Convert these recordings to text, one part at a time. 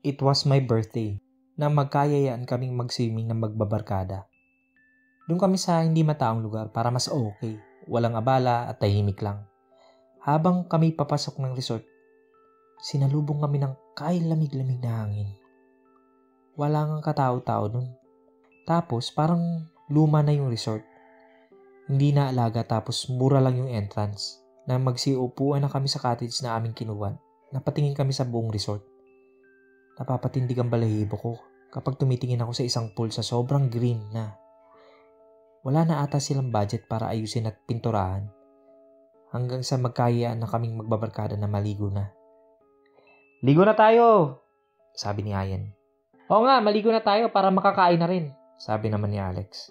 It was my birthday na magkayayaan kaming mag-swimming ng magbabarkada. Doon kami sa hindi mataong lugar para mas okay, walang abala at tahimik lang. Habang kami papasok ng resort, sinalubong kami ng kailamig-lamig na hangin. Wala ngang katao-tao doon. Tapos parang luma na yung resort. Hindi na alaga tapos mura lang yung entrance. Nang magsiupuan na kami sa cottage na aming kinuha, napatingin kami sa buong resort. Napapatindig ang balahibo ko kapag tumitingin ako sa isang pool sa sobrang green na. Wala na ata silang budget para ayusin at pinturahan. Hanggang sa magkayaan na kaming magbabarkada na maligo na. Ligo na tayo! Sabi ni Ayan. Oo nga, maligo na tayo para makakain na rin. Sabi naman ni Alex.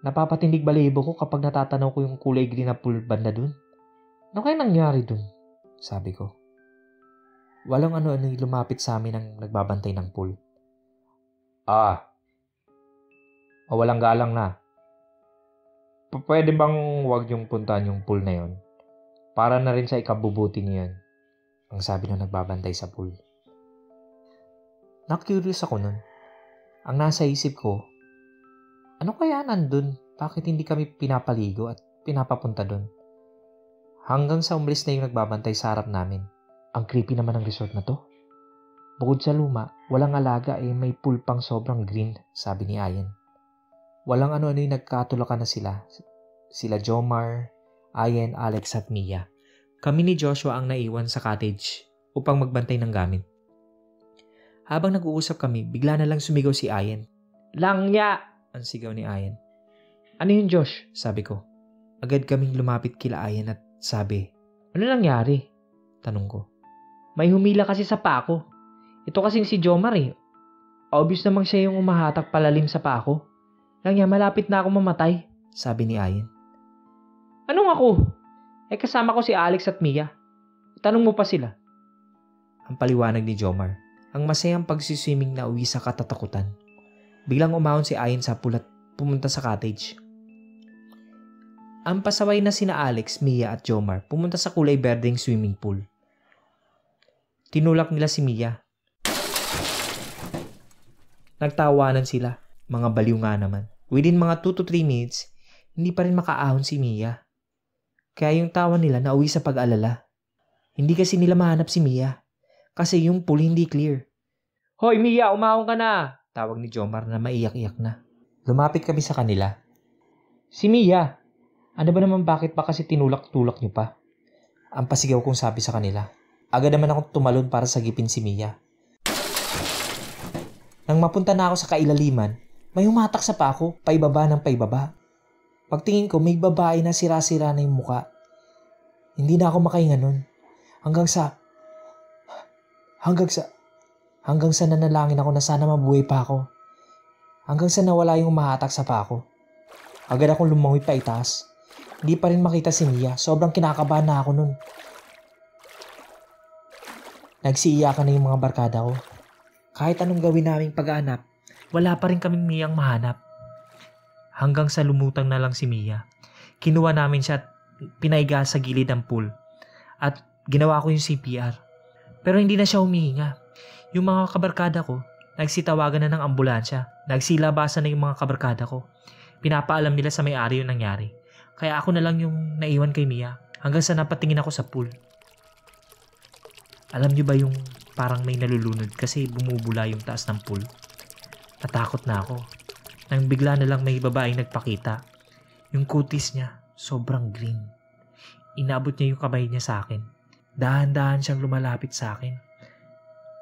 Napapatindig balahibo ko kapag natatanaw ko yung kulay green na pool banda dun. Ano kaya nangyari dun? Sabi ko. Walang ano-ano yung lumapit sa amin ang nagbabantay ng pool. Walang galang na. Pwede bang huwag yung puntahan yung pool na yon? Para na rin sa ikabubuti niyan. Ang sabi ng nagbabantay sa pool. Na-curious ako nun. Ang nasa isip ko, ano kaya nandun? Bakit hindi kami pinapaligo at pinapapunta dun? Hanggang sa umalis na yung nagbabantay sa harap namin. Ang creepy naman ng resort na to. Bukod sa luma, walang alaga may pool pang sobrang green, sabi ni Ayan. Walang ano-ano yung nagkatulakan na sila. Sila Jomar, Ayan, Alex at Mia. Kami ni Joshua ang naiwan sa cottage upang magbantay ng gamit. Habang nag-uusap kami, bigla na lang sumigaw si Ayan. Langya! Ang sigaw ni Ayan. Ano yun, Josh? Sabi ko. Agad kaming lumapit kila Ayan at sabi, ano nangyari? Tanong ko. May humila kasi sa paa ko. Ito kasing si Jomar Obvious namang siya yung umahatak palalim sa paa ko. Langya, malapit na ako mamatay, sabi ni Ayan. Anong ako? Kasama ko si Alex at Mia. Tanong mo pa sila. Ang paliwanag ni Jomar. Ang masayang pagsiswimming na uwi sa katatakutan. Biglang umahon si Ayan sa pool at pumunta sa cottage. Ang pasaway na sina Alex, Mia at Jomar pumunta sa kulay berdeng swimming pool. Tinulak nila si Mia. Nagtawanan sila. Mga baliw nga naman. Within mga 2 to 3 minutes, hindi pa rin makaahon si Mia. Kaya yung tawa nila nauwi sa pag-alala. Hindi kasi nila mahanap si Mia. Kasi yung pool hindi clear. Hoy Mia, umahon ka na! Tawag ni Jomar na maiyak-iyak na. Lumapit kami sa kanila. Si Mia, ano ba naman bakit pa kasi tinulak-tulak niyo pa? Ang pasigaw kong sabi sa kanila. Agad naman akong tumalon para sagipin si Mia. Nang mapunta na ako sa kailaliman, may humatak sa paa ko, paibaba ng paibaba. Pagtingin ko, may babae na sira-sira na yung muka. Hindi na ako makahinga nun. Hanggang sa nanalangin ako na sana mabuhay pa ako. Hanggang sa nawala yung humahatak sa paa ko. Agad akong lumangoy pa itaas. Hindi pa rin makita si Mia. Sobrang kinakabahan na ako nun. Nagsiiyakan na yung mga barkada ko. Kahit anong gawin naming pag-aanap, wala pa rin kaming Miyang mahanap. Hanggang sa lumutang na lang si Mia. Kinuha namin siya at pinaiga sa gilid ng pool. At ginawa ko yung CPR. Pero hindi na siya humihinga. Yung mga kabarkada ko, nagsitawagan na ng ambulansya. Nagsilabasan na yung mga kabarkada ko. Pinapaalam nila sa may-ari yung nangyari. Kaya ako na lang yung naiwan kay Mia. Hanggang sa napatingin ako sa pool. Alam niyo ba yung parang may nalulunod kasi bumubula yung taas ng pool? Natakot na ako. Nang bigla na lang may babaeng nagpakita. Yung kutis niya, sobrang green. Inabot niya yung kamay niya sa akin. Dahan-dahan siyang lumalapit sa akin.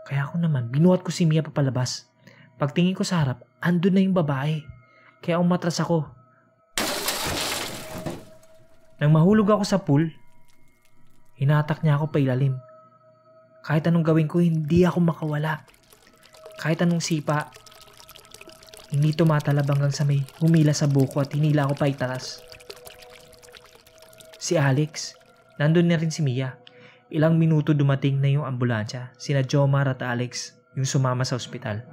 Kaya ako naman, binuhat ko si Mia papalabas. Pagtingin ko sa harap, andun na yung babae. Kaya umatras ako. Nang mahulog ako sa pool, hinatak niya ako pailalim. Kahit anong gawin ko, hindi ako makawala. Kahit anong sipa, hindi tumatalab hanggang sa may humila sa buko at hinila ako paitaas. Si Alex, nandun na rin si Mia. Ilang minuto dumating na yung ambulansya. Sina Jomar at Alex yung sumama sa ospital.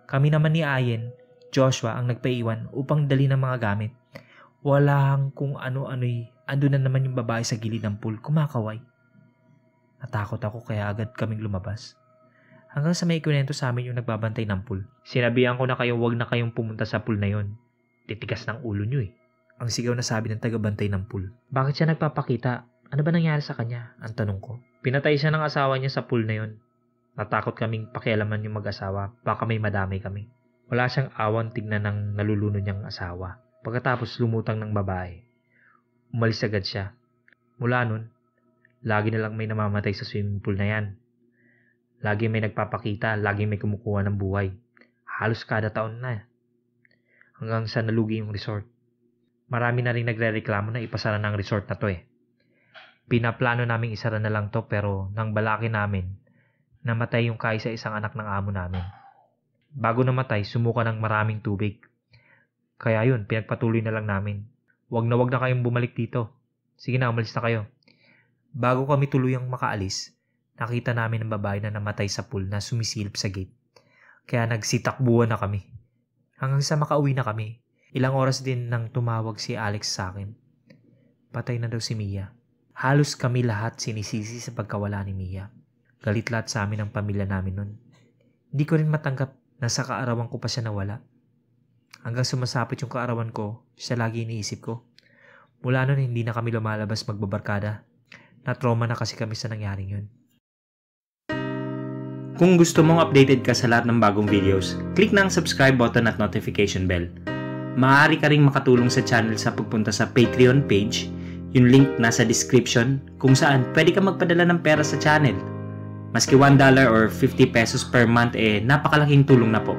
Kami naman ni Ayen, Joshua ang nagpaiwan upang dali ng mga gamit. Walang kung ano-ano'y ando na naman yung babae sa gilid ng pool kumakaway. Natakot ako kaya agad kaming lumabas. Hanggang sa may ikwento sa amin yung nagbabantay ng pool. Sinabihan ko na kayo wag na kayong pumunta sa pool na yon. Titigas ng ulo nyo eh. Ang sigaw na sabi ng tagabantay ng pool. Bakit siya nagpapakita? Ano ba nangyari sa kanya? Ang tanong ko. Pinatay siya ng asawa niya sa pool na yon. Natakot kaming pakialaman yung mag-asawa. Baka may madamay kami. Wala siyang awang tignan ng nalulunod niyang asawa. Pagkatapos lumutang ng babae. Umalis agad siya. Mula nun, lagi na lang may namamatay sa swimming pool na yan. Lagi may nagpapakita, lagi may kumukuha ng buhay. Halos kada taon na. Hanggang sa nalugi yung resort. Marami na rin nagre-reklamo na ipasara ng resort na to eh. Pinaplano naming isara na lang to pero nang balaki namin, namatay yung kaisa-isang anak ng amo namin. Bago namatay, sumuka ng maraming tubig. Kaya yun, pinagpatuloy na lang namin. Wag na kayong bumalik dito. Sige na, umalis na kayo. Bago kami tuluyang makaalis, nakita namin ang babae na namatay sa pool na sumisilip sa gate. Kaya nagsitakbuhan na kami. Hanggang sa makauwi na kami, ilang oras din nang tumawag si Alex sa akin. Patay na daw si Mia. Halos kami lahat sinisisi sa pagkawala ni Mia. Galit lahat sa amin ang pamilya namin nun. Hindi ko rin matanggap na sa kaarawan ko pa siya nawala. Hanggang sumasapit yung kaarawan ko, siya lagi iniisip ko. Mula nun hindi na kami lumalabas magbabarkada. Na-trauma na kasi kami sa nangyaring yun. Kung gusto mong updated ka sa lahat ng bagong videos, click na ang subscribe button at notification bell. Maaari ka ring makatulong sa channel sa pagpunta sa Patreon page, yung link nasa description, kung saan pwede ka magpadala ng pera sa channel. Maski $1 or 50 pesos per month napakalaking tulong na po.